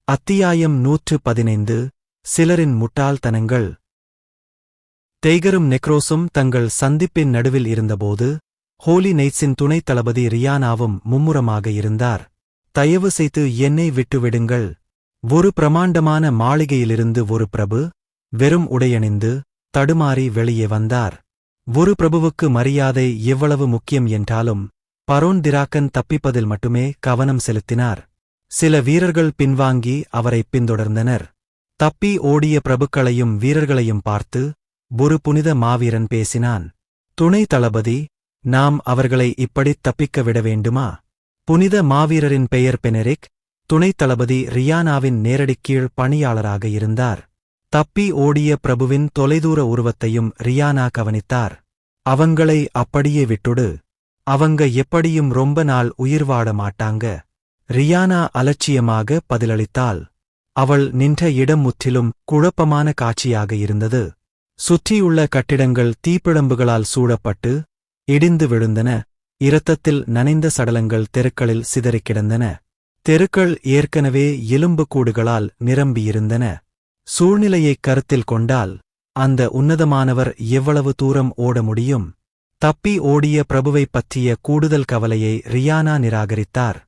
அத்தியாயம் 115 சிலரின் முட்டாள்தனங்கள். டெய்கரும் நெக்ரோஸும் தங்கள் சந்திப்பின் நடுவில் இருந்தபோது ஹோலி நைட்ஸின் துணைத் தளபதி ரியானாவும் மும்முரமாக இருந்தார். தயவு செய்து என்னை விட்டுவிடுங்கள். ஒரு பிரமாண்டமான மாளிகையிலிருந்து ஒரு பிரபு வெறும் உடையணிந்து தடுமாறி வெளியே வந்தார். ஒரு பிரபுவுக்கு மரியாதை எவ்வளவு முக்கியம் என்றாலும் பரோன் திராக்கன் தப்பிப்பதில் மட்டுமே கவனம் செலுத்தினார். சில வீரர்கள் பின்வாங்கி அவரைப் பின்தொடர்ந்தனர். தப்பி ஓடிய பிரபுக்களையும் வீரர்களையும் பார்த்து ஒரு புனித மாவீரன் பேசினான். துணை தளபதி, நாம் அவர்களை இப்படித் தப்பிக்க விட வேண்டுமா? புனித மாவீரரின் பெயர் பெனரிக், துணைத் தளபதி ரியானாவின் நேரடிக் கீழ் பணியாளராக இருந்தார். தப்பி ஓடிய பிரபுவின் தொலைதூர உருவத்தையும் ரியானா கவனித்தார். அவங்களை அப்படியே விட்டுடு. அவங்க எப்படியும் ரொம்ப நாள் உயிர் வாழ மாட்டாங்க. ரியானா அலட்சியமாக பதிலளித்தாள். அவள் நின்ற இடம் முற்றிலும் குழப்பமான காட்சியாக இருந்தது. சுற்றியுள்ள கட்டிடங்கள் தீப்பிழம்புகளால் சூழப்பட்டு இடிந்து விழுந்தன. இரத்தத்தில் நனைந்த சடலங்கள் தெருக்களில் சிதறிக் கிடந்தன. தெருக்கள் ஏற்கனவே எலும்புக்கூடுகளால் நிரம்பியிருந்தன. சூழ்நிலையைக் கருத்தில் கொண்டால் அந்த உன்னதமானவர் எவ்வளவு தூரம் ஓட முடியும்? தப்பி ஓடிய பிரபுவைப் பற்றிய கூடுதல் கவலையை ரியானா நிராகரித்தார்.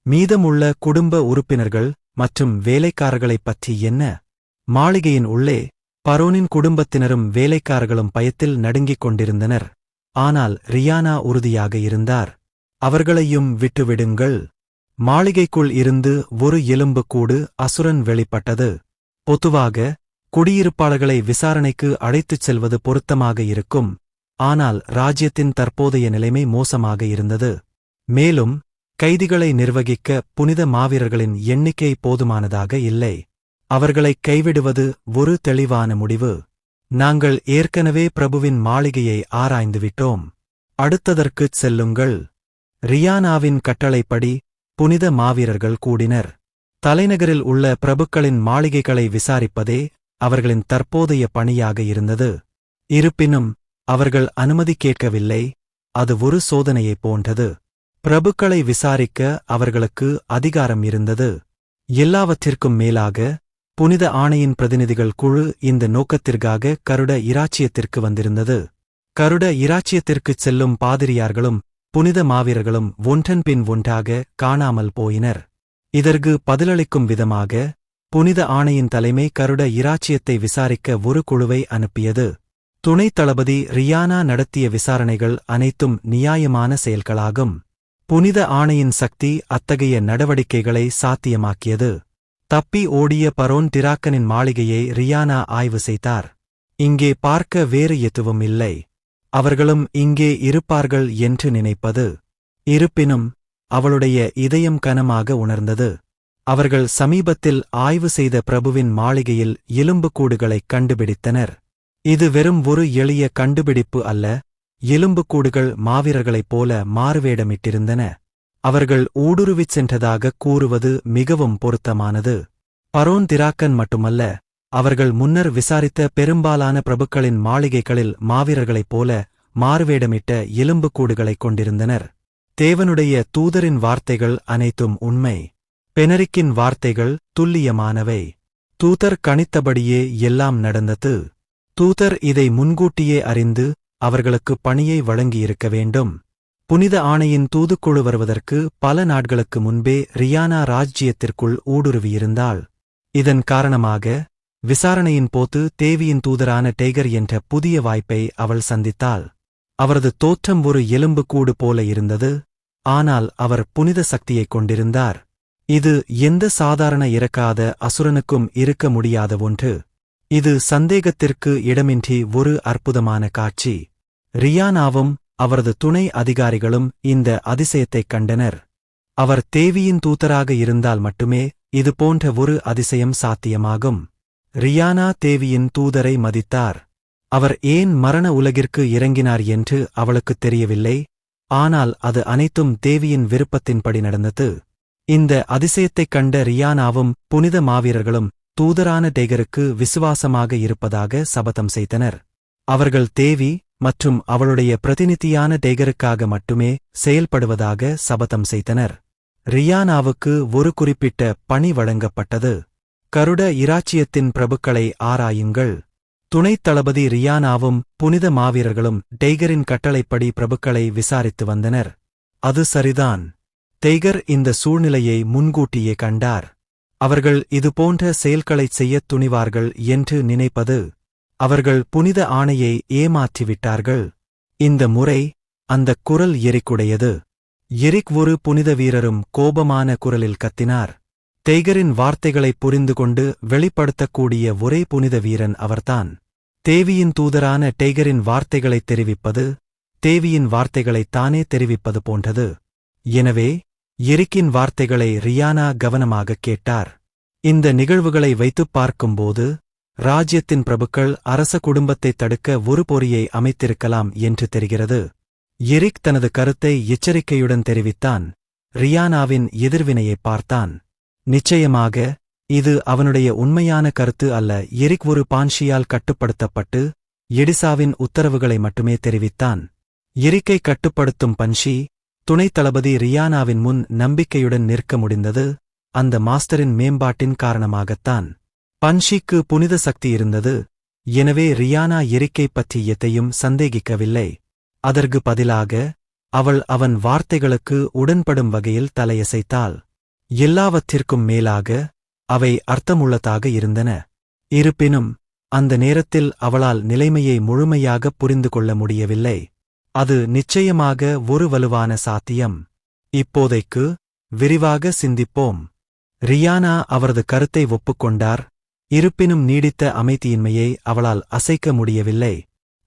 மீதமுள்ள குடும்ப உறுப்பினர்கள் மற்றும் வேலைக்காரர்களைப் பற்றி என்ன? மாளிகையின் உள்ளே பரோனின் குடும்பத்தினரும் வேலைக்காரர்களும் பயத்தில் நடுங்கிக் கொண்டிருந்தனர். ஆனால் ரியானா உறுதியாக இருந்தார். அவர்களையும் விட்டுவிடுங்கள். மாளிகைக்குள் இருந்து ஒரு எலும்புக்கூடு அசுரன் வெளிப்பட்டது. பொதுவாக குடியிருப்பாளர்களை விசாரணைக்கு அழைத்துச் செல்வது பொருத்தமாக இருக்கும். ஆனால் ராஜ்யத்தின் தற்போதைய நிலைமை மோசமாக இருந்தது. மேலும் கைதிகளை நிர்வகிக்க புனித மாவீரர்களின் எண்ணிக்கை போதுமானதாக இல்லை. அவர்களைக் கைவிடுவது ஒரு தெளிவான முடிவு. நாங்கள் ஏற்கனவே பிரபுவின் மாளிகையை ஆராய்ந்துவிட்டோம். அடுத்ததற்குச் செல்லுங்கள். ரியானாவின் கட்டளைப்படி புனித மாவீரர்கள் கூடினர். தலைநகரில் உள்ள பிரபுக்களின் மாளிகைகளை விசாரிப்பதே அவர்களின் தற்போதைய பணியாக இருந்தது. இருப்பினும் அவர்கள் அனுமதி கேட்கவில்லை. அது ஒரு சோதனையைப் போன்றது. பிரபுக்களை விசாரிக்க அவர்களுக்கு அதிகாரம் இருந்தது. எல்லாவற்றிற்கும் மேலாக புனித ஆணையின் பிரதிநிதிகள் குழு இந்த நோக்கத்திற்காக கருட இராச்சியத்திற்கு வந்திருந்தது. கருட இராச்சியத்திற்குச் செல்லும் பாதிரியார்களும் புனித மாவீரர்களும் ஒன்றன் பின் ஒன்றாக காணாமல் போயினர். இதற்கு பதிலளிக்கும் விதமாக புனித ஆணையின் தலைமை கருட இராச்சியத்தை விசாரிக்க ஒரு குழுவை அனுப்பியது. துணைத் தளபதி ரியானா நடத்திய விசாரணைகள் அனைத்தும் நியாயமான செயல்களாகும். புனித ஆணையின் சக்தி அத்தகைய நடவடிக்கைகளை சாத்தியமாக்கியது. தப்பி ஓடிய பரோன் திராக்கனின் மாளிகையை ரியானா ஆய்வு செய்தார். இங்கே பார்க்க வேறு எதுவும் இல்லை. அவர்களும் இங்கே இருப்பார்கள் என்று நினைப்பது. இருப்பினும் அவளுடைய இதயம் கனமாக உணர்ந்தது. அவர்கள் சமீபத்தில் ஆய்வு செய்த பிரபுவின் மாளிகையில் எலும்புக்கூடுகளைக் கண்டுபிடித்தனர். இது வெறும் ஒரு எளிய கண்டுபிடிப்பு அல்ல. எலும்புக்கூடுகள் மாவீரர்களைப் போல மாறுவேடமிட்டிருந்தன. அவர்கள் ஊடுருவிச் சென்றதாகக் கூறுவது மிகவும் பொருத்தமானது. பரோன் திராக்கன் மட்டுமல்ல, அவர்கள் முன்னர் விசாரித்த பெரும்பாலான பிரபுக்களின் மாளிகைகளில் மாவீரர்களைப் போல மாறுவேடமிட்ட எலும்புக்கூடுகளைக் கொண்டிருந்தனர். தேவனுடைய தூதரின் வார்த்தைகள் அனைத்தும் உண்மை. பெனரிக்கின் வார்த்தைகள் துல்லியமானவை. தூதர் கணித்தபடியே எல்லாம் நடந்தது. தூதர் இதை முன்கூட்டியே அறிந்து அவர்களுக்கு பணியை வழங்கியிருக்க வேண்டும். புனித ஆணையின் தூதுக்குழு வருவதற்கு பல நாட்களுக்கு முன்பே ரியானா ராஜ்ஜியத்திற்குள் ஊடுருவியிருந்தாள். இதன் காரணமாக விசாரணையின் போது தேவியின் தூதரான டெய்கர் என்ற புதிய வாய்ப்பை அவள் சந்தித்தாள். அவரது தோற்றம் ஒரு எலும்புக்கூடு போல இருந்தது. ஆனால் அவர் புனித சக்தியைக் கொண்டிருந்தார். இது எந்த சாதாரண இறக்காத அசுரனுக்கும் இருக்க முடியாத ஒன்று. இது சந்தேகத்திற்கு இடமின்றி ஒரு அற்புதமான காட்சி. ரியானாவும் அவரது துணை அதிகாரிகளும் இந்த அதிசயத்தைக் கண்டனர். அவர் தேவியின் தூதராக இருந்தால் மட்டுமே இதுபோன்ற ஒரு அதிசயம் சாத்தியமாகும். ரியானா தேவியின் தூதரை மதித்தார். அவர் ஏன் மரண உலகிற்கு இறங்கினார் என்று அவளுக்குத் தெரியவில்லை. ஆனால் அது அனைத்தும் தேவியின் விருப்பத்தின்படி நடந்தது. இந்த அதிசயத்தைக் கண்ட ரியானாவும் புனித மாவீரர்களும் தூதரான டெய்கருக்கு விசுவாசமாக இருப்பதாக சபதம் செய்தனர். அவர்கள் தேவி மற்றும் அவளுடைய பிரதிநிதியான டெய்கருக்காக மட்டுமே செயல்படுவதாக சபதம் செய்தனர். ரியானாவுக்கு ஒரு குறிப்பிட்ட பணி வழங்கப்பட்டது. கருட இராச்சியத்தின் பிரபுக்களை ஆராயுங்கள். துணைத் தளபதி ரியானாவும் புனித மாவீரர்களும் டெய்கரின் கட்டளைப்படி பிரபுக்களை விசாரித்து வந்தனர். அது சரிதான். டெய்கர் இந்த சூழ்நிலையை முன்கூட்டியே கண்டார். அவர்கள் இதுபோன்ற செயல்களைச் செய்யத் துணிவார்கள் என்று நினைப்பது. அவர்கள் புனித ஆணையை ஏமாற்றிவிட்டார்கள். இந்த முறை அந்தக் குரல் எரிக்குடையது. எரிக் ஒரு புனித வீரரும் கோபமான குரலில் கத்தினார். டெய்கரின் வார்த்தைகளைப் புரிந்துகொண்டு வெளிப்படுத்தக்கூடிய ஒரே புனித வீரன் அவர்தான். தேவியின் தூதரான டெய்கரின் வார்த்தைகளைத் தெரிவிப்பது தேவியின் வார்த்தைகளைத் தானே தெரிவிப்பது போன்றது. எனவே எரிக்கின் வார்த்தைகளை ரியானா கவனமாகக் கேட்டார். இந்த நிகழ்வுகளை வைத்துப் பார்க்கும்போது ராஜ்யத்தின் பிரபுக்கள் அரச குடும்பத்தைத் தடுக்க ஒரு பொறியை அமைத்திருக்கலாம் என்று தெரிகிறது. எரிக் தனது கருத்தை எச்சரிக்கையுடன் தெரிவித்தான். ரியானாவின் எதிர்வினையைப் பார்த்தான். நிச்சயமாக இது அவனுடைய உண்மையான கருத்து அல்ல. எரிக் ஒரு பான்ஷியால் கட்டுப்படுத்தப்பட்டு எடிசாவின் உத்தரவுகளை மட்டுமே தெரிவித்தான். எரிக்கை கட்டுப்படுத்தும் பன்ஷி துணைத் தளபதி ரியானாவின் முன் நம்பிக்கையுடன் நிற்க முடிந்தது அந்த மாஸ்டரின் மேம்பாட்டின் காரணமாகத்தான். பன்ஷிக்கு புனித சக்தி இருந்தது. எனவே ரியானா எரிக்கை பற்றி எதையும் சந்தேகிக்கவில்லை. அதற்கு பதிலாக அவள் அவன் வார்த்தைகளுக்கு உடன்படும் வகையில் தலையசைத்தாள். எல்லாவற்றிற்கும் மேலாக அவை அர்த்தமுள்ளதாக இருந்தன. இருப்பினும் அந்த நேரத்தில் அவளால் நிலைமையை முழுமையாகப் புரிந்து கொள்ள முடியவில்லை. அது நிச்சயமாக ஒரு வலுவான சாத்தியம். இப்போதைக்கு விரிவாக சிந்திப்போம். ரியானா அவரது கருத்தை ஒப்புக்கொண்டார். இருப்பினும் நீடித்த அமைதியின்மையை அவளால் அசைக்க முடியவில்லை.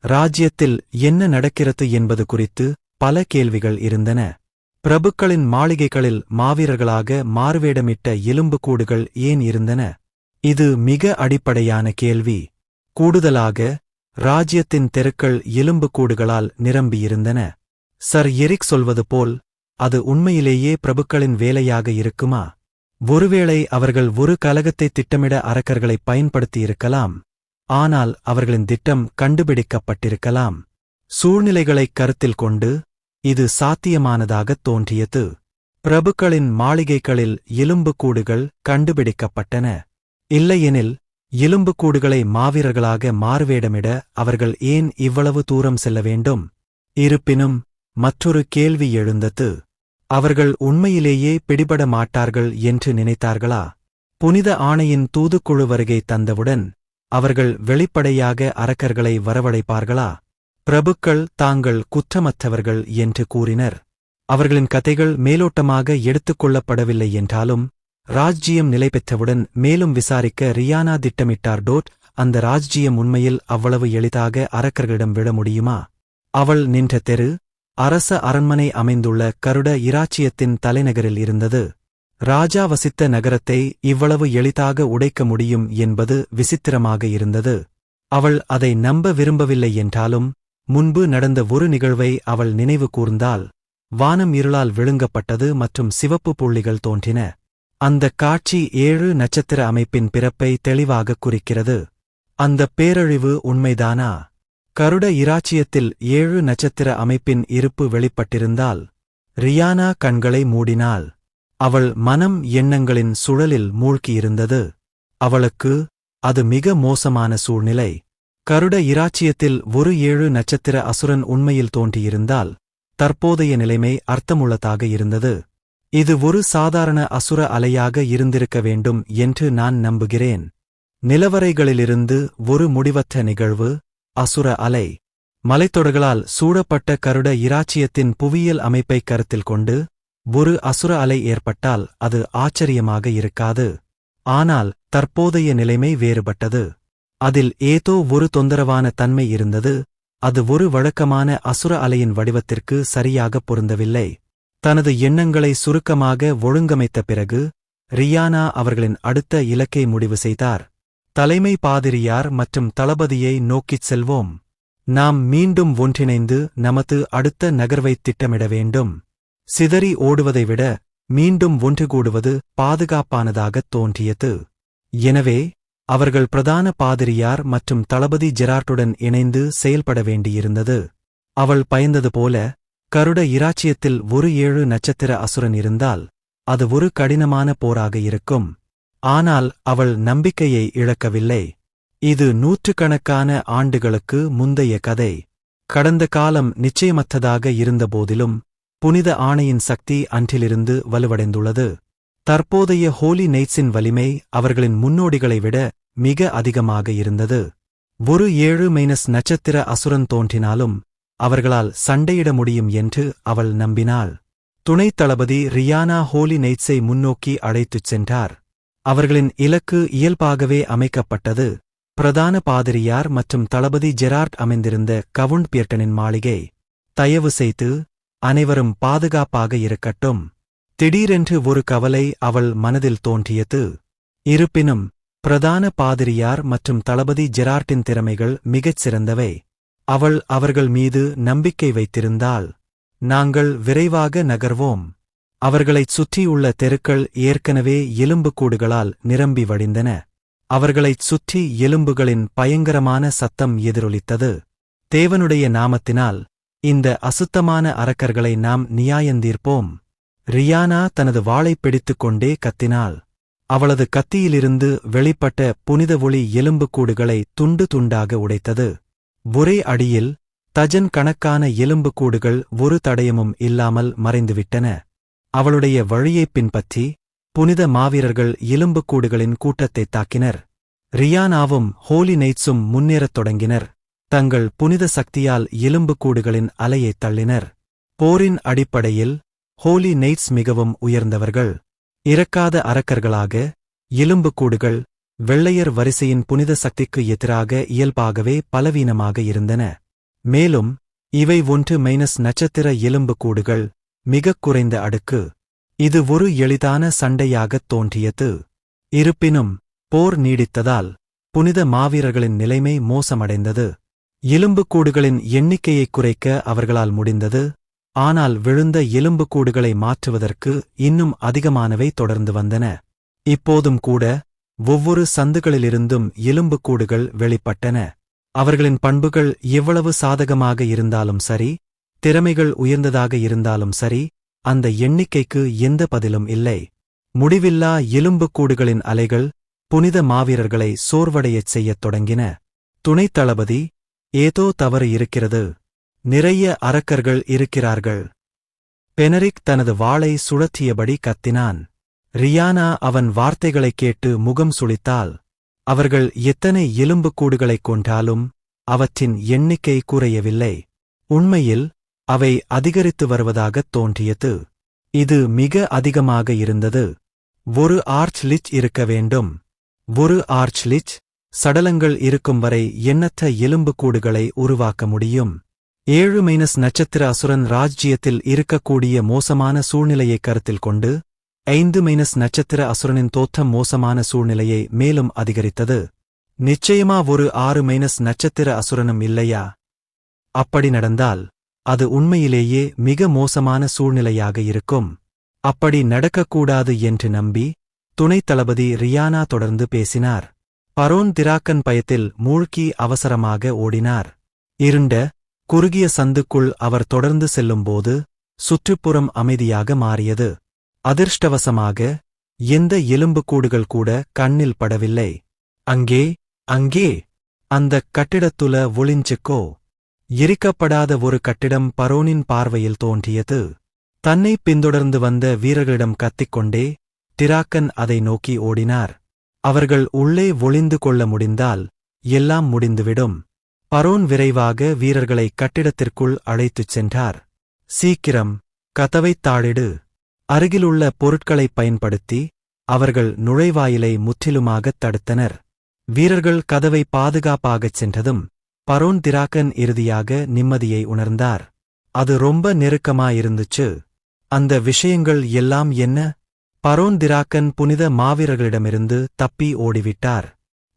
ராஜ்யத்தில் என்ன நடக்கிறது என்பது குறித்து பல கேள்விகள் இருந்தன. பிரபுக்களின் மாளிகைகளில் மாவீரர்களாக மாறுவேடமிட்ட எலும்புக்கூடுகள் ஏன் இருந்தன? இது மிக அடிப்படையான கேள்வி. கூடுதலாக ராஜ்யத்தின் தெருக்கள் எலும்புக்கூடுகளால் நிரம்பியிருந்தன. சர் எரிக் சொல்வது போல் அது உண்மையிலேயே பிரபுக்களின் வேலையாக இருக்குமா? ஒருவேளை அவர்கள் ஒரு கலகத்தை திட்டமிட அரக்கர்களை பயன்படுத்தியிருக்கலாம். ஆனால் அவர்களின் திட்டம் கண்டுபிடிக்கப்பட்டிருக்கலாம். சூழ்நிலைகளைக் கருத்தில் கொண்டு இது சாத்தியமானதாகத் தோன்றியது. பிரபுக்களின் மாளிகைகளில் எலும்புக்கூடுகள் கண்டுபிடிக்கப்பட்டன. இல்லையெனில் எலும்புக்கூடுகளை மாவீரர்களாக மாறுவேடமிட அவர்கள் ஏன் இவ்வளவு தூரம் செல்ல வேண்டும்? இருப்பினும் மற்றொரு கேள்வி எழுந்தது. அவர்கள் உண்மையிலேயே பிடிபட மாட்டார்கள் என்று நினைத்தார்களா? புனித ஆணையின் தூதுக்குழு வருகை தந்தவுடன் அவர்கள் வெளிப்படையாக அரக்கர்களை வரவழைப்பார்களா? பிரபுக்கள் தாங்கள் குற்றமற்றவர்கள் என்று கூறினர். அவர்களின் கதைகள் மேலோட்டமாக எடுத்துக்கொள்ளப்படவில்லை என்றாலும் ராஜ்ஜியம் நிலை பெற்றவுடன் மேலும் விசாரிக்க ரியானா திட்டமிட்டார். அந்த ராஜ்ஜியம் உண்மையில் அவ்வளவு எளிதாக அரக்கர்களிடம் விட முடியுமா? அவள் நின்ற தெரு அரச அரண்மனை அமைந்துள்ள கருட இராச்சியத்தின் தலைநகரில் இருந்தது. ராஜா வசித்த நகரத்தை இவ்வளவு எளிதாக உடைக்க முடியும் என்பது விசித்திரமாக இருந்தது. அவள் அதை நம்ப விரும்பவில்லை என்றாலும் முன்பு நடந்த ஒரு நிகழ்வை அவள் நினைவு கூர்ந்தாள். வானம் இருளால் விழுங்கப்பட்டது மற்றும் சிவப்பு புள்ளிகள் தோன்றின. அந்தக் காட்சி 7 நட்சத்திர அமைப்பின் பிறப்பை தெளிவாகக் குறிக்கிறது. அந்தப் பேரழிவு உண்மைதானா? கருட இராச்சியத்தில் 7 நட்சத்திர அமைப்பின் இருப்பு வெளிப்பட்டிருந்தால் ரியானா கண்களை மூடினாள். அவள் மனம் எண்ணங்களின் சுழலில் மூழ்கியிருந்தது. அவளுக்கு அது மிக மோசமான சூழ்நிலை. கருட இராச்சியத்தில் ஒரு 7 நட்சத்திர அசுரன் உண்மையில் தோன்றியிருந்தால் தற்போதைய நிலைமை அர்த்தமுள்ளதாக இருந்தது. இது ஒரு சாதாரண அசுர அலையாக இருந்திருக்க வேண்டும் என்று நான் நம்புகிறேன். நிலவரைகளிலிருந்து ஒரு முடிவற்ற நிகழ்வு, அசுர அலை. மலைத்தொடர்களால் சூழப்பட்ட கருட இராச்சியத்தின் புவியியல் அமைப்பைக் கருத்தில் கொண்டு ஒரு அசுர அலை ஏற்பட்டால் அது ஆச்சரியமாக இருக்காது. ஆனால் தற்போதைய நிலைமை வேறுபட்டது. அதில் ஏதோ ஒரு தொந்தரவான தன்மை இருந்தது. அது ஒரு வழக்கமான அசுர அலையின் வடிவத்திற்கு சரியாகப் பொருந்தவில்லை. தனது எண்ணங்களை சுருக்கமாக ஒழுங்கமைத்த பிறகு ரியானா அவர்களின் அடுத்த இலக்கை முடிவு செய்தார். தலைமை பாதிரியார் மற்றும் தளபதியை நோக்கிச் செல்வோம். நாம் மீண்டும் ஒன்றிணைந்து நமது அடுத்த நகர்வைத் திட்டமிட வேண்டும். சிதறி ஓடுவதை விட மீண்டும் ஒன்றுகூடுவது பாதுகாப்பானதாகத் தோன்றியது. எனவே அவர்கள் பிரதான பாதிரியார் மற்றும் தளபதி ஜெரார்டுடன் இணைந்து செயல்பட வேண்டியிருந்தது. அவள் பயந்தது போல கருட இராச்சியத்தில் ஒரு 7 நட்சத்திர அசுரன் இருந்தால் அது ஒரு கடினமான போராக இருக்கும். ஆனால் அவள் நம்பிக்கையை இழக்கவில்லை. இது நூற்றுக்கணக்கான ஆண்டுகளுக்கு முந்தைய கதை. கடந்த காலம் நிச்சயமற்றதாக இருந்தபோதிலும் புனித ஆணையின் சக்தி அன்றிலிருந்து வலுவடைந்துள்ளது. தற்போதைய ஹோலி நைட்ஸின் வலிமை அவர்களின் முன்னோடிகளை விட மிக அதிகமாக இருந்தது. ஒரு 7- நட்சத்திர அசுரன் தோன்றினாலும் அவர்களால் சண்டையிட முடியும் என்று அவள் நம்பினாள். துணைத் தளபதி ரியானா ஹோலி நைட்ஸை முன்னோக்கி அழைத்துச் சென்றார். அவர்களின் இலக்கு இயல்பாகவே அமைக்கப்பட்டது. பிரதான பாதிரியார் மற்றும் தளபதி ஜெரார்ட் அமைந்திருந்த கவுண்ட் பியர்ட்டனின் மாளிகை. தயவு செய்து அனைவரும் பாதுகாப்பாக இருக்கட்டும். திடீரென்று ஒரு கவலை அவள் மனதில் தோன்றியது. இருப்பினும் பிரதான பாதிரியார் மற்றும் தளபதி ஜெரார்ட்டின் திறமைகள் மிகச் சிறந்தவை. அவள் அவர்கள் மீது நம்பிக்கை வைத்திருந்தாள். நாங்கள் விரைவாக நகர்வோம். அவர்களைச் சுற்றியுள்ள தெருக்கள் ஏற்கனவே எலும்புக்கூடுகளால் நிரம்பி வழிந்தன. அவர்களைச் சுற்றி எலும்புகளின் பயங்கரமான சத்தம் எதிரொலித்தது. தேவனுடைய நாமத்தினால் இந்த அசுத்தமான அரக்கர்களை நாம் நியாயந்தீர்ப்போம். ரியானா தனது வாளைப் பிடித்துக் கொண்டே கத்தினாள். அவளது கத்தியிலிருந்து வெளிப்பட்ட புனித ஒளி எலும்புக்கூடுகளை துண்டு துண்டாக உடைத்தது. ஒரே அடியில் டஜன் கணக்கான எலும்புக்கூடுகள் ஒரு தடயமும் இல்லாமல் மறைந்துவிட்டன. அவளுடைய வழியைப் பின்பற்றி புனித மாவீரர்கள் எலும்புக்கூடுகளின் கூட்டத்தைத் தாக்கினர். ரியானாவும் ஹோலி நைட்ஸும் முன்னேறத் தொடங்கினர். தங்கள் புனித சக்தியால் எலும்புக்கூடுகளின் அலையைத் தள்ளினர். போரின் அடிப்படையில் ஹோலி நைட்ஸ் மிகவும் உயர்ந்தவர்கள். இறக்காத அரக்கர்களாக எலும்புக்கூடுகள் வெள்ளையர் வரிசையின் புனித சக்திக்கு எதிராக இயல்பாகவே பலவீனமாக இருந்தன. மேலும் இவை 1- நட்சத்திர எலும்புக்கூடுகள், மிகக் குறைந்த அடுக்கு. இது ஒரு எளிதான சண்டையாகத் தோன்றியது. இருப்பினும் போர் நீடித்ததால் புனித மாவீரர்களின் நிலைமை மோசமடைந்தது. எலும்புக்கூடுகளின் எண்ணிக்கையைக் குறைக்க அவர்களால் முடிந்தது. ஆனால் விழுந்த எலும்புக்கூடுகளை மாற்றுவதற்கு இன்னும் அதிகமானவை தொடர்ந்து வந்தன. இப்போதும் கூட ஒவ்வொரு சந்துகளிலிருந்தும் எலும்புக்கூடுகள் வெளிப்பட்டன. அவர்களின் பண்புகள் எவ்வளவு சாதகமாக இருந்தாலும் சரி, திறமைகள் உயர்ந்ததாக இருந்தாலும் சரி, அந்த எண்ணிக்கைக்கு எந்த பதிலும் இல்லை. முடிவில்லா எலும்புக்கூடுகளின் அலைகள் புனித மாவீரர்களை சோர்வடையச் செய்யத் தொடங்கின. துணைத் தளபதி, ஏதோ தவறு இருக்கிறது. நிறைய அரக்கர்கள் இருக்கிறார்கள். பெனரிக் தனது வாளை சுழற்றியபடி கத்தினான். ரியானா அவன் வார்த்தைகளைக் கேட்டு முகம் சுளித்தாள். அவர்கள் எத்தனை எலும்புக்கூடுகளைக் கொன்றாலும் அவற்றின் எண்ணிக்கை குறையவில்லை. உண்மையில் அவை அதிகரித்து வருவதாகத் தோன்றியது. இது மிக அதிகமாக இருந்தது. ஒரு ஆர்ச் லிச் இருக்க வேண்டும். ஒரு ஆர்ச் லிச் சடலங்கள் இருக்கும் வரை எண்ணற்ற எலும்புக்கூடுகளை உருவாக்க முடியும். 7- நட்சத்திர அசுரன் ராஜ்ஜியத்தில் இருக்கக்கூடிய மோசமான சூழ்நிலையை கருத்தில் கொண்டு 5- நட்சத்திர அசுரனின் தோற்றம் மோசமான சூழ்நிலையை மேலும் அதிகரித்தது. நிச்சயமா ஒரு 6- நட்சத்திர அசுரனும் இல்லையா? அப்படி நடந்தால் அது உண்மையிலேயே மிக மோசமான சூழ்நிலையாக இருக்கும். அப்படி நடக்கக்கூடாது என்று நம்பி துணைத் தளபதி ரியானா தொடர்ந்து பேசினார். பரோன் திராக்கன் பயத்தில் மூழ்கி அவசரமாக ஓடினார். இருண்ட குறுகிய சந்துக்குள் அவர் தொடர்ந்து செல்லும்போது சுற்றுப்புறம் அமைதியாக மாறியது. அதிர்ஷ்டவசமாக எந்த எலும்புக்கூடுகள் கூட கண்ணில் படவில்லை. அங்கே அங்கே அந்தக் கட்டிடத்துல ஒளிஞ்சுக்கோ. எரிக்கப்படாத ஒரு கட்டிடம் பரோனின் பார்வையில் தோன்றியது. தன்னை பின்தொடர்ந்து வந்த வீரர்களிடம் கத்திக்கொண்டே திராக்கன் அதை நோக்கி ஓடினார். அவர்கள் உள்ளே ஒளிந்து கொள்ள முடிந்தால் எல்லாம் முடிந்துவிடும். பரோன் விரைவாக வீரர்களை கட்டிடத்திற்குள் அழைத்துச் சென்றார். சீக்கிரம் கதவைத் தாழிடு. அருகிலுள்ள பொருட்களைப் பயன்படுத்தி அவர்கள் நுழைவாயிலை முற்றிலுமாகத் தடுத்தனர். வீரர்கள் கதவை பாதுகாப்பாகச் சென்றதும் பரோன் திராக்கன் இறுதியாக நிம்மதியை உணர்ந்தார். அது ரொம்ப நெருக்கமாயிருந்துச்சு. அந்த விஷயங்கள் எல்லாம் என்ன? பரோன் திராக்கன் புனித மாவீரர்களிடமிருந்து தப்பி ஓடிவிட்டார்.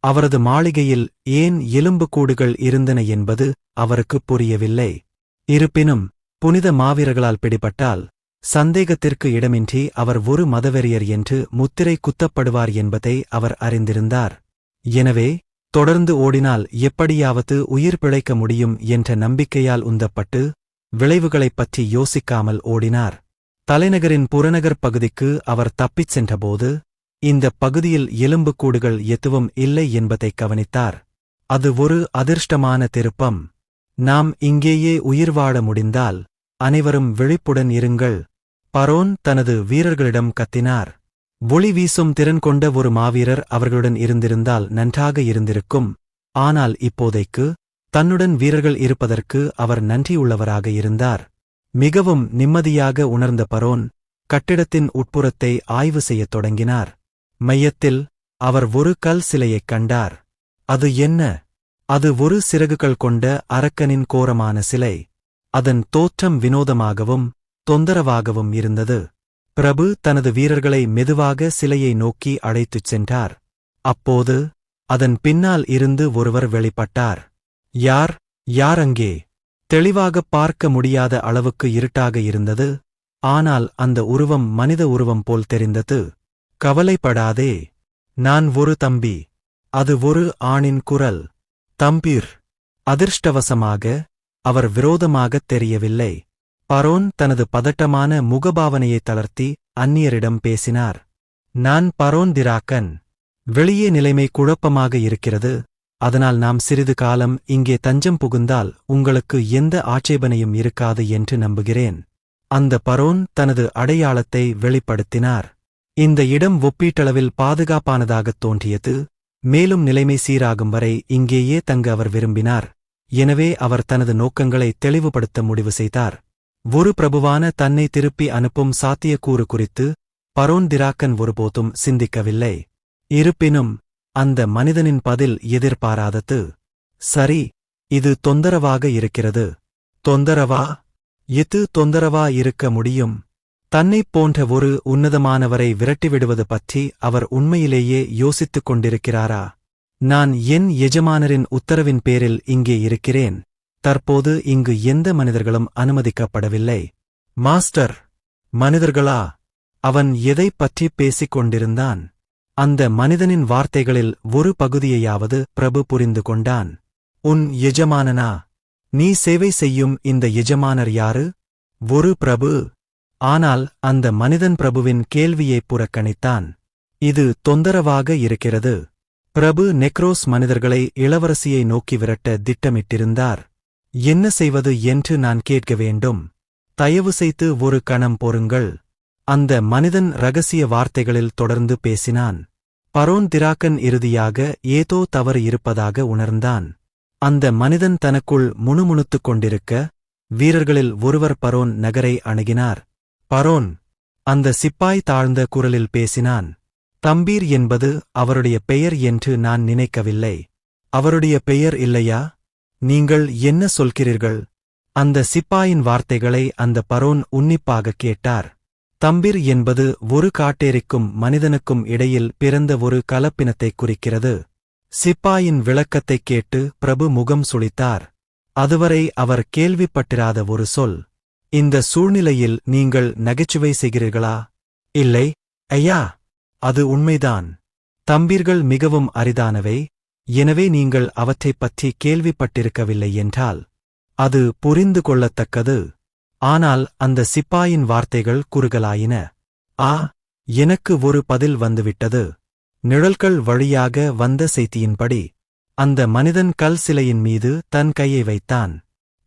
அவரது மாளிகையில் ஏன் எலும்புக்கூடுகள் இருந்தன என்பது அவருக்குப் புரியவில்லை. இருப்பினும் புனித மாவீரர்களால் பிடிபட்டால் சந்தேகத்திற்கு இடமின்றி அவர் ஒரு மதவெறியர் என்று முத்திரை குத்தப்படுவார் என்பதை அவர் அறிந்திருந்தார். எனவே தொடர்ந்து ஓடினால் எப்படியாவது உயிர் பிழைக்க முடியும் என்ற நம்பிக்கையால் உந்தப்பட்டு விளைவுகளைப் பற்றி யோசிக்காமல் ஓடினார். தலைநகரின் புறநகர் பகுதிக்கு அவர் தப்பிச் சென்றபோது இந்த பகுதியில் எலும்புக்கூடுகள் எதுவும் இல்லை என்பதைக் கவனித்தார். அது ஒரு அதிர்ஷ்டமான திருப்பம். நாம் இங்கேயே உயிர் வாழ முடிந்தால் அனைவரும் விழிப்புடன் இருங்கள், பரோன் தனது வீரர்களிடம் கத்தினார். ஒளி வீசும் திறன் கொண்ட ஒரு மாவீரர் அவர்களுடன் இருந்திருந்தால் நன்றாக இருந்திருக்கும். ஆனால் இப்போதைக்கு தன்னுடன் வீரர்கள் இருப்பதற்கு அவர் நன்றியுள்ளவராக இருந்தார். மிகவும் நிம்மதியாக உணர்ந்த பரோன் கட்டிடத்தின் உட்புறத்தை ஆய்வு செய்யத் தொடங்கினார். மையத்தில் அவர் ஒரு கல் சிலையைக் கண்டார். அது என்ன? அது ஒரு சிறகுகள் கொண்ட அரக்கனின் கோரமான சிலை. அதன் தோற்றம் வினோதமாகவும் தொந்தரவாகவும் இருந்தது. பிரபு தனது வீரர்களை மெதுவாக சிலையை நோக்கி அழைத்துச் சென்றார். அப்போது அதன் பின்னால் இருந்து ஒருவர் வெளிப்பட்டார். யார் யார் அங்கே? தெளிவாகப் பார்க்க முடியாத அளவுக்கு இருட்டாக இருந்தது. ஆனால் அந்த உருவம் மனித உருவம் போல் தெரிந்தது. கவலைப்படாதே, நான் ஒரு தம்பி. அது ஒரு ஆணின் குரல். தம்பீர். அதிர்ஷ்டவசமாக அவர் விரோதமாகத் தெரியவில்லை. பரோன் தனது பதட்டமான முகபாவனையை தளர்த்தி அந்நியரிடம் பேசினார். நான் பரோன் திராக்கன். வெளியே நிலைமை குழப்பமாக இருக்கிறது. அதனால் நாம் சிறிது காலம் இங்கே தஞ்சம் புகுந்தால் உங்களுக்கு எந்த ஆட்சேபனையும் இருக்காது என்று நம்புகிறேன். அந்த பரோன் தனது அடையாளத்தை வெளிப்படுத்தினார். இந்த இடம் ஒப்பீட்டளவில் பாதுகாப்பானதாகத் தோன்றியது. மேலும் நிலைமை சீராகும் வரை இங்கேயே தங்க அவர் விரும்பினார். எனவே அவர் தனது நோக்கங்களை தெளிவுபடுத்த முடிவு செய்தார். ஒரு பிரபுவான தன்னை திருப்பி அனுப்பும் சாத்தியக்கூறு குறித்து பரோன் திராக்கன் ஒருபோதும் சிந்திக்கவில்லை. இருப்பினும் அந்த மனிதனின் பதில் எதிர்பாராதது. சரி, இது தொந்தரவாக இருக்கிறது. தொந்தரவா? எது தொந்தரவா இருக்க முடியும்? தன்னைப் போன்ற ஒரு உன்னதமானவரை விரட்டிவிடுவது பற்றி அவர் உண்மையிலேயே யோசித்துக் கொண்டிருக்கிறாரா? நான் என் எஜமானரின் உத்தரவின் பேரில் இங்கே இருக்கிறேன். தற்போது இங்கு எந்த மனிதர்களும் அனுமதிக்கப்படவில்லை. மாஸ்டர், மனிதர்களா? அவன் எதைப் பற்றி பேசிக் கொண்டிருந்தான்? அந்த மனிதனின் வார்த்தைகளில் ஒரு பகுதியையாவது பிரபு புரிந்து கொண்டான். உன் எஜமானனா? நீ சேவை செய்யும் இந்த எஜமானர் யாரு? ஒரு பிரபு. ஆனால் அந்த மனிதன் பிரபுவின் கேள்வியைப் புறக்கணித்தான். இது தொந்தரவாக இருக்கிறது. பிரபு நெக்ரோஸ் மனிதர்களை இளவரசியை நோக்கி விரட்ட திட்டமிட்டிருந்தார். என்ன செய்வது என்று நான் கேட்க வேண்டும். தயவு செய்து ஒரு கணம் பொறுங்கள். அந்த மனிதன் இரகசிய வார்த்தைகளில் தொடர்ந்து பேசினான். பரோன் திராக்கன் இறுதியாக ஏதோ தவறு இருப்பதாக உணர்ந்தான். அந்த மனிதன் தனக்குள் முணுமுணுத்துக் கொண்டிருக்க வீரர்களில் ஒருவர் பரோன் நகரை அணுகினார். பரோன், அந்த சிப்பாய் தாழ்ந்த குரலில் பேசினான். தம்பீர் என்பது அவருடைய பெயர் என்று நான் நினைக்கவில்லை. அவருடைய பெயர் இல்லையா? நீங்கள் என்ன சொல்கிறீர்கள்? அந்த சிப்பாயின் வார்த்தைகளை அந்த பரோன் உன்னிப்பாகக் கேட்டார். தம்பீர் என்பது ஒரு காட்டேரிக்கும் மனிதனுக்கும் இடையில் பிறந்த ஒரு கலப்பினத்தைக் குறிக்கிறது. சிப்பாயின் விளக்கத்தைக் கேட்டு பிரபு முகம் சுளித்தார். அதுவரை அவர் கேள்விப்பட்டிராத ஒரு சொல். இந்த சூழ்நிலையில் நீங்கள் நகைச்சுவை செய்கிறீர்களா? இல்லை, ஐயா, அது உண்மைதான். தம்பீர்கள் மிகவும் அரிதானவை. எனவே நீங்கள் அவற்றைப் பற்றி கேள்விப்பட்டிருக்கவில்லை என்றால் அது புரிந்து கொள்ளத்தக்கது. ஆனால் அந்த சிப்பாயின் வார்த்தைகள் குறுகலாயின. ஆ, எனக்கு ஒரு பதில் வந்துவிட்டது. நிழல்கள் வழியாக வந்த செய்தியின்படி அந்த மனிதன் கல் சிலையின் மீது தன் கையை வைத்தான்.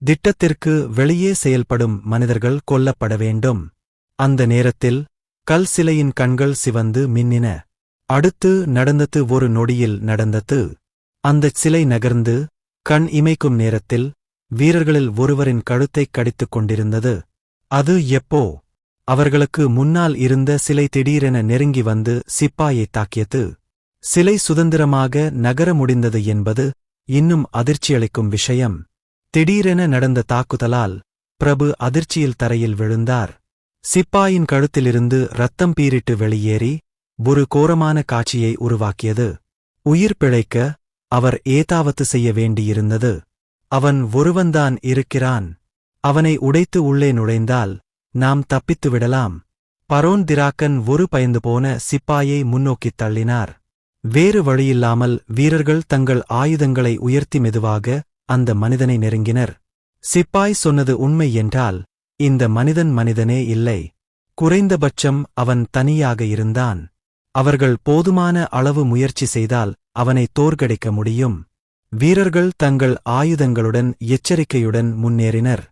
திட்டத்திற்கு வெளியே செயல்படும் மனிதர்கள் கொல்லப்பட வேண்டும். அந்த நேரத்தில் கல் சிலையின் கண்கள் சிவந்து மின்னின. அடுத்து நடந்தது ஒரு நொடியில் நடந்தது. அந்தச் சிலை நகர்ந்து கண் இமைக்கும் நேரத்தில் வீரர்களில் ஒருவரின் கழுத்தைக் கடித்துக் கொண்டிருந்தது. அது எப்போ? அவர்களுக்கு முன்னால் இருந்த சிலை திடீரென நெருங்கி வந்து சிப்பாயைத் தாக்கியது. சிலை சுதந்திரமாக நகர முடிந்தது என்பது இன்னும் அதிர்ச்சியளிக்கும் விஷயம். திடீரென நடந்த தாக்குதலால் பிரபு அதிர்ச்சியில் தரையில் விழுந்தார். சிப்பாயின் கழுத்திலிருந்து இரத்தம் பீரிட்டு வெளியேறி ஒரு கோரமான காட்சியை உருவாக்கியது. உயிர் பிழைக்க அவர் ஏதாவது செய்ய வேண்டியிருந்தது. அவன் ஒருவன்தான் இருக்கிறான். அவனை உடைத்து உள்ளே நுழைந்தால் நாம் தப்பித்துவிடலாம். பரோன் திராக்கன் ஒரு பயந்து போன சிப்பாயை முன்னோக்கித் தள்ளினார். வேறு வழியில்லாமல் வீரர்கள் தங்கள் ஆயுதங்களை உயர்த்தி மெதுவாக அந்த மனிதனை நெருங்கினர். சிப்பாய் சொன்னது உண்மை என்றால் இந்த மனிதனே இல்லை. குறைந்தபட்சம் அவன் தனியாக இருந்தான். அவர்கள் போதுமான அளவு முயற்சி செய்தால் அவனை தோற்கடிக்க முடியும். வீரர்கள் தங்கள் ஆயுதங்களுடன் எச்சரிக்கையுடன் முன்னேறினர்.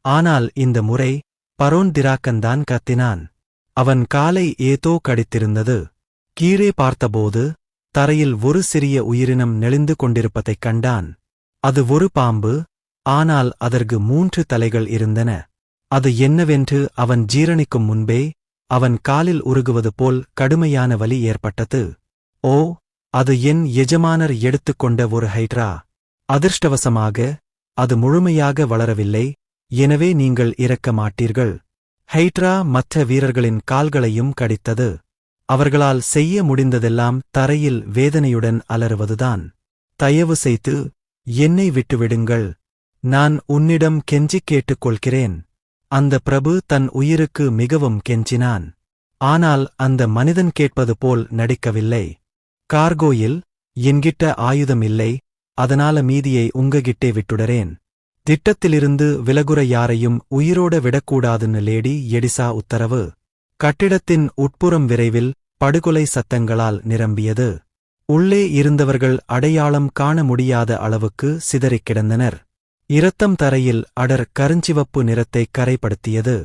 ஆனால் இந்த முறை பரோன் திராக்கன்தான் கத்தினான். அவன் காலை ஏதோ கடித்திருந்தது. கீழே பார்த்தபோது தரையில் ஒரு சிறிய உயிரினம் நெளிந்து கொண்டிருப்பதைக் கண்டான். அது ஒரு பாம்பு, ஆனால் அதற்கு 3 தலைகள் இருந்தன. அது என்னவென்று அவன் ஜீரணிக்கும் முன்பே அவன் காலில் உருகுவது போல் கடுமையான வலி ஏற்பட்டது. ஓ, அது என் எஜமானர் எடுத்துக்கொண்ட ஒரு ஹைட்ரா. அதிர்ஷ்டவசமாக அது முழுமையாக வளரவில்லை, எனவே நீங்கள் இறக்க மாட்டீர்கள். ஹைட்ரா மற்ற வீரர்களின் கால்களையும் கடித்தது. அவர்களால் செய்ய முடிந்ததெல்லாம் தரையில் வேதனையுடன் அலறுவதுதான். தயவு செய்து என்னை விட்டுவிடுங்கள். நான் உன்னிடம் கெஞ்சிக் கேட்டுக்கொள்கிறேன். அந்த பிரபு தன் உயிருக்கு மிகவும் கெஞ்சினான். ஆனால் அந்த மனிதன் கேட்பது போல் நடிக்கவில்லை. கார்கோயில், என்கிட்ட ஆயுதம் இல்லை, அதனால மீதியை உங்ககிட்டே விட்டுடறேன். திட்டத்திலிருந்து விலகுற யாரையும் உயிரோட விடக்கூடாதுன்னு லேடி எடிசா உத்தரவு. கட்டிடத்தின் உட்புறம் விரைவில் படுகொலை சத்தங்களால் நிரம்பியது. உள்ளே இருந்தவர்கள் அடையாளம் காண முடியாத அளவுக்கு சிதறிக் கிடந்தனர். இரத்தம் தரையில் அடர் கருஞ்சிவப்பு நிறத்தை கரைப்படுத்தியது.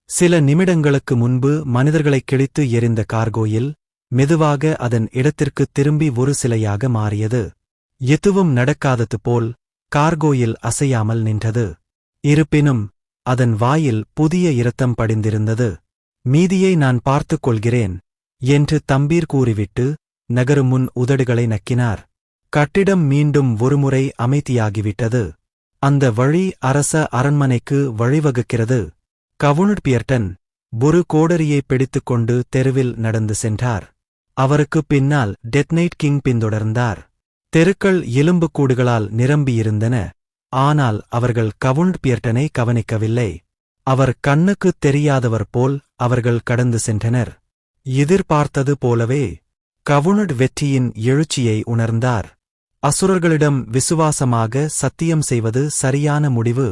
சில நிமிடங்களுக்கு முன்பு மனிதர்களைக் கிழித்து எறிந்த கார்கோயில் மெதுவாக அதன் இடத்திற்கு திரும்பி ஒரு சிலையாக மாறியது. எதுவும் நடக்காதது போல் கார்கோயில் அசையாமல் நின்றது. இருப்பினும் அதன் வாயில் புதிய இரத்தம் படிந்திருந்தது. மீதியை நான் பார்த்துக் கொள்கிறேன் என்று தம்பீர் கூறிவிட்டு நகரும் முன் உதடுகளை நக்கினார். கட்டிடம் மீண்டும் ஒருமுறை அமைதியாகிவிட்டது. அந்த வழி அரச அரண்மனைக்கு வழிவகுக்கிறது. கவுனட் பியர்டன் ஒரு கோடரியை பிடித்துக்கொண்டு தெருவில் நடந்து சென்றார். அவருக்கு பின்னால் டெத்னைட் கிங் பின்தொடர்ந்தார். தெருக்கள் எலும்புக்கூடுகளால் நிரம்பியிருந்தன. ஆனால் அவர்கள் கவுனட் பியர்டனை கவனிக்கவில்லை. அவர் கண்ணுக்குத் தெரியாதவர் போல் அவர்கள் கடந்து சென்றனர். எதிர்பார்த்தது போலவே கவுனட் வெற்றியின் எழுச்சியை உணர்ந்தார். அசுரர்களிடம் விசுவாசமாக சத்தியம் செய்வது சரியான முடிவு.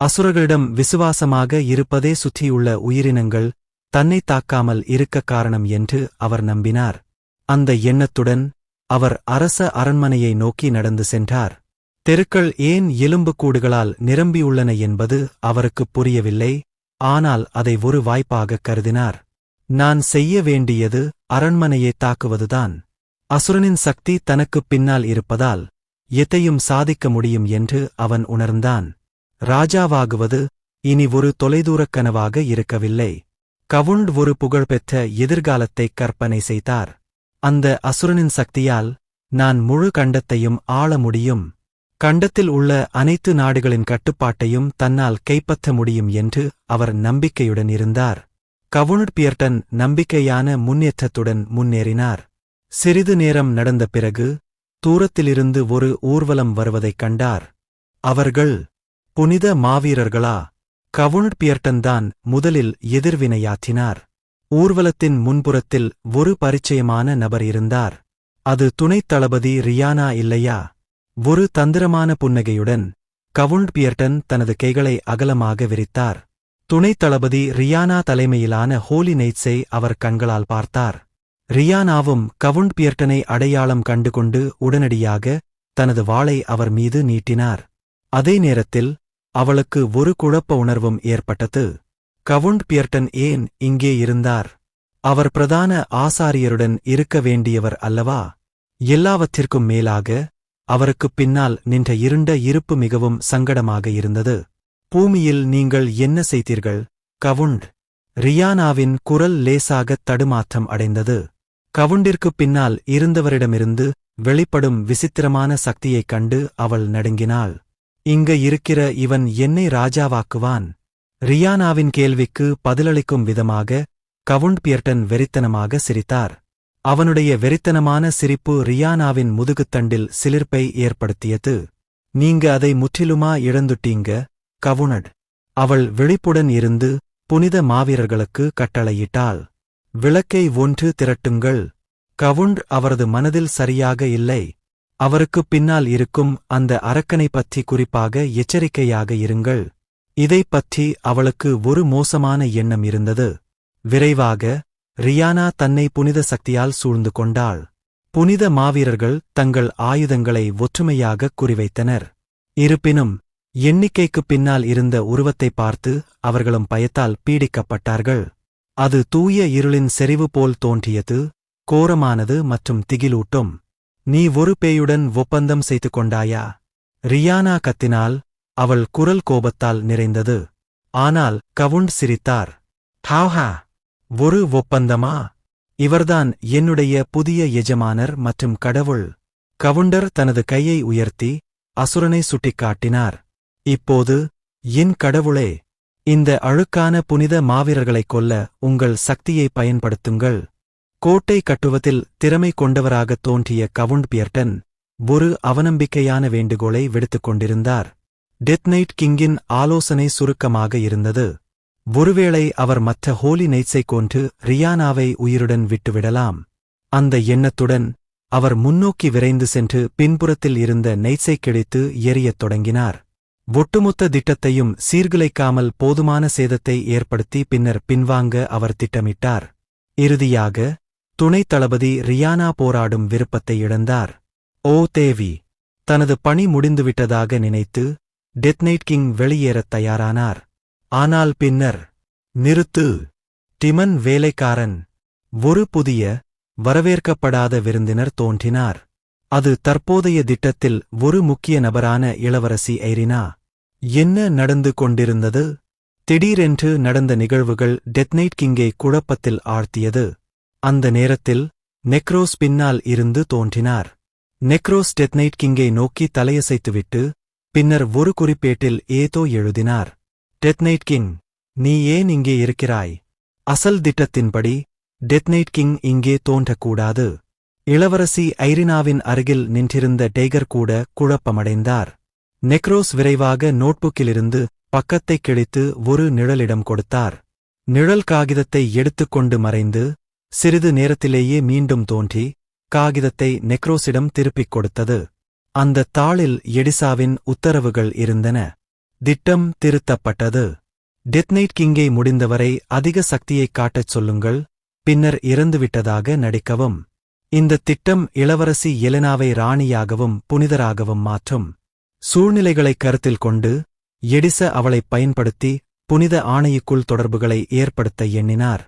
அசுரர்களிடம் விசுவாசமாக இருப்பதே சுற்றியுள்ள உயிரினங்கள் தன்னை தாக்காமல் இருக்க காரணம் என்று அவர் நம்பினார். அந்த எண்ணத்துடன் அவர் அரச அரண்மனையை நோக்கி நடந்து சென்றார். தெருக்கள் ஏன் எலும்புக்கூடுகளால் நிரம்பியுள்ளன என்பது அவருக்குப் புரியவில்லை. ஆனால் அதை ஒரு வாய்ப்பாகக் கருதினார். நான் செய்ய வேண்டியது அரண்மனையை தாக்குவதுதான். அசுரனின் சக்தி தனக்குப் பின்னால் இருப்பதால் எதையும் சாதிக்க முடியும் என்று அவன் உணர்ந்தான். ராஜாவாகுவது இனி ஒரு தொலைதூரக் கனவாக இருக்கவில்லை. கவுண்ட் ஒரு புகழ்பெற்ற எதிர்காலத்தைக் கற்பனை செய்தார். அந்த அசுரனின் சக்தியால் நான் முழு கண்டத்தையும் ஆள முடியும். கண்டத்தில் உள்ள அனைத்து நாடுகளின் கட்டுப்பாட்டையும் தன்னால் கைப்பற்ற முடியும் என்று அவர் நம்பிக்கையுடன் இருந்தார். கவுண்ட் பியர்டன் நம்பிக்கையான முன்னேற்றத்துடன் முன்னேறினார். சிறிது நேரம் நடந்த பிறகு தூரத்திலிருந்து ஒரு ஊர்வலம் வருவதைக் கண்டார். அவர்கள் புனித மாவீரர்களா? கவுண்ட் பியர்டன்தான் முதலில் எதிர்வினையாற்றினார். ஊர்வலத்தின் முன்புறத்தில் ஒரு பரிச்சயமான நபர் இருந்தார். அது துணைத் தளபதி ரியானா இல்லையா? ஒரு தந்திரமான புன்னகையுடன் கவுண்ட் பியர்டன் தனது கைகளை அகலமாக விரித்தார். துணைத் தளபதி ரியானா தலைமையிலான ஹோலி நைட்ஸை அவர் கண்களால் பார்த்தார். ரியானாவும் கவுண்ட் பியர்டனை அடையாளம் கண்டுகொண்டு உடனடியாக தனது வாளை அவர் மீது நீட்டினார். அதே நேரத்தில் அவளுக்கு ஒரு குழப்ப உணர்வும் ஏற்பட்டது. கவுண்ட் பியர்டன் ஏன் இங்கே இருந்தார்? அவர் பிரதான ஆசாரியருடன் இருக்க வேண்டியவர் அல்லவா? எல்லாவற்றிற்கும் மேலாக அவருக்குப் பின்னால் நின்ற இருண்ட இருப்பு மிகவும் சங்கடமாக இருந்தது. பூமியில் நீங்கள் என்ன செய்தீர்கள், கவுண்ட்? ரியானாவின் குரல் லேசாகத் தடுமாற்றம் அடைந்தது. கவுண்டிற்குப் பின்னால் இருந்தவரிடமிருந்து வெளிப்படும் விசித்திரமான சக்தியைக் கண்டு அவள் நடுங்கினாள். இங்க இருக்கிற இவன் என்னை ராஜாவாக்குவான்? ரியானாவின் கேள்விக்கு பதிலளிக்கும் விதமாக கவுண்ட் பியர்டன் வெறித்தனமாக சிரித்தார். அவனுடைய வெறித்தனமான சிரிப்பு ரியானாவின் முதுகுத்தண்டில் சிலிர்ப்பை ஏற்படுத்தியது. நீங்க அதை முற்றிலுமா இழந்துட்டீங்க, கவுண்ட். அவள் விழிப்புடன் இருந்து புனித மாவீரர்களுக்கு கட்டளையிட்டாள். விளக்கை ஒன்று திரட்டுங்கள். கவுண்ட் அவரது மனதில் சரியாக இல்லை. அவருக்குப் பின்னால் இருக்கும் அந்த அரக்கனை பற்றி குறிப்பாக எச்சரிக்கையாக இருங்கள். இதைப் பற்றி அவளுக்கு ஒரு மோசமான எண்ணம் இருந்தது. விரைவாக ரியானா தன்னை புனித சக்தியால் சூழ்ந்து கொண்டாள். புனித மாவீரர்கள் தங்கள் ஆயுதங்களை ஒற்றுமையாக குறிவைத்தனர். இருப்பினும் எண்ணிக்கைக்குப் பின்னால் இருந்த உருவத்தை பார்த்து அவர்களும் பயத்தால் பீடிக்கப்பட்டார்கள். அது தூய இருளின் செறிவு போல் தோன்றியது, கோரமானது மற்றும் திகிலூட்டும். நீ ஒரு பேயுடன் ஒப்பந்தம் செய்து கொண்டாயா? ரியானா கத்தினாள். அவள் குரல் கோபத்தால் நிறைந்தது. ஆனால் கவுண்ட் சிரித்தார். ஹாஹா, ஒரு ஒப்பந்தமா? இவர்தான் என்னுடைய புதிய எஜமானர் மற்றும் கடவுள். கவுண்டர் தனது கையை உயர்த்தி அசுரனை சுட்டிக்காட்டினார். இப்போது என் கடவுளே, இந்த அழுக்கான புனித மாவீரர்களைக் கொல்ல உங்கள் சக்தியை பயன்படுத்துங்கள். கோட்டை கட்டுவதில் திறமை கொண்டவராகத் தோன்றிய கவுண்ட் பியர்டன் ஒரு அவநம்பிக்கையான வேண்டுகோளை விடுத்துக் கொண்டிருந்தார். டெத் நைட் கிங்கின் ஆலோசனை சுருக்கமாக இருந்தது. ஒருவேளை அவர் மற்ற ஹோலி நைட்ஸை கொன்று ரியானாவை உயிருடன் விட்டுவிடலாம். அந்த எண்ணத்துடன் அவர் முன்னோக்கி விரைந்து சென்று பின்புறத்தில் இருந்த நைட்ஸை கிழித்து எரியத் தொடங்கினார். ஒட்டுமொத்த திட்டத்தையும் சீர்குலைக்காமல் போதுமான சேதத்தை ஏற்படுத்தி பின்னர் பின்வாங்க அவர் திட்டமிட்டார். இறுதியாக துணைத் தளபதி ரியானா போராடும் விருப்பத்தை இழந்தார். ஓ தேவி! தனது பணி முடிந்துவிட்டதாக நினைத்து டெத் நைட் கிங் வெளியேறத் தயாரானார். ஆனால் பின்னர், நிறுத்து! டிமன் வேலைக்காரன்! ஒரு புதிய, வரவேற்கப்படாத விருந்தினர் தோன்றினார். அது தற்போதைய திட்டத்தில் ஒரு முக்கிய நபரான இளவரசி ஐரினா. என்ன நடந்து கொண்டிருந்தது? திடீரென்று நடந்த நிகழ்வுகள் டெத் நைட் கிங்கை குழப்பத்தில் ஆழ்த்தியது. அந்த நேரத்தில் நெக்ரோஸ் பின்னால் இருந்து தோன்றினார். நெக்ரோஸ் டெத் நைட் கிங்கை நோக்கி தலையசைத்துவிட்டு பின்னர் ஒரு குறிப்பேட்டில் ஏதோ எழுதினார். டெத் நைட் கிங், நீ ஏன் இங்கே இருக்கிறாய்? அசல் திட்டத்தின்படி டெத் நைட் கிங் இங்கே தோன்றக்கூடாது. இளவரசி ஐரினாவின் அருகில் நின்றிருந்த டெய்கர் கூட குழப்பமடைந்தார். நெக்ரோஸ் விரைவாக நோட்புக்கிலிருந்து பக்கத்தைக் கிழித்து ஒரு நிழலிடம் கொடுத்தார். நிழல் காகிதத்தை எடுத்துக்கொண்டு மறைந்து சிறிது நேரத்திலேயே மீண்டும் தோன்றி காகிதத்தை நெக்ரோஸிடம் திருப்பிக் கொடுத்தது. அந்தத் தாளில் எடிசாவின் உத்தரவுகள் இருந்தன. திட்டம் திருத்தப்பட்டது. டெத் நைட் கிங்கை முடிந்தவரை அதிக சக்தியைக் காட்டச் சொல்லுங்கள், பின்னர் இறந்துவிட்டதாக நடிக்கவும். இந்தத் திட்டம் இளவரசி எலெனாவை ராணியாகவும் புனிதராகவும் மாற்றும். சூழ்நிலைகளைக் கருத்தில் கொண்டு எடிசா அவளைப் பயன்படுத்தி புனித ஆணையுக்குள் தொடர்புகளை ஏற்படுத்த எண்ணினார்.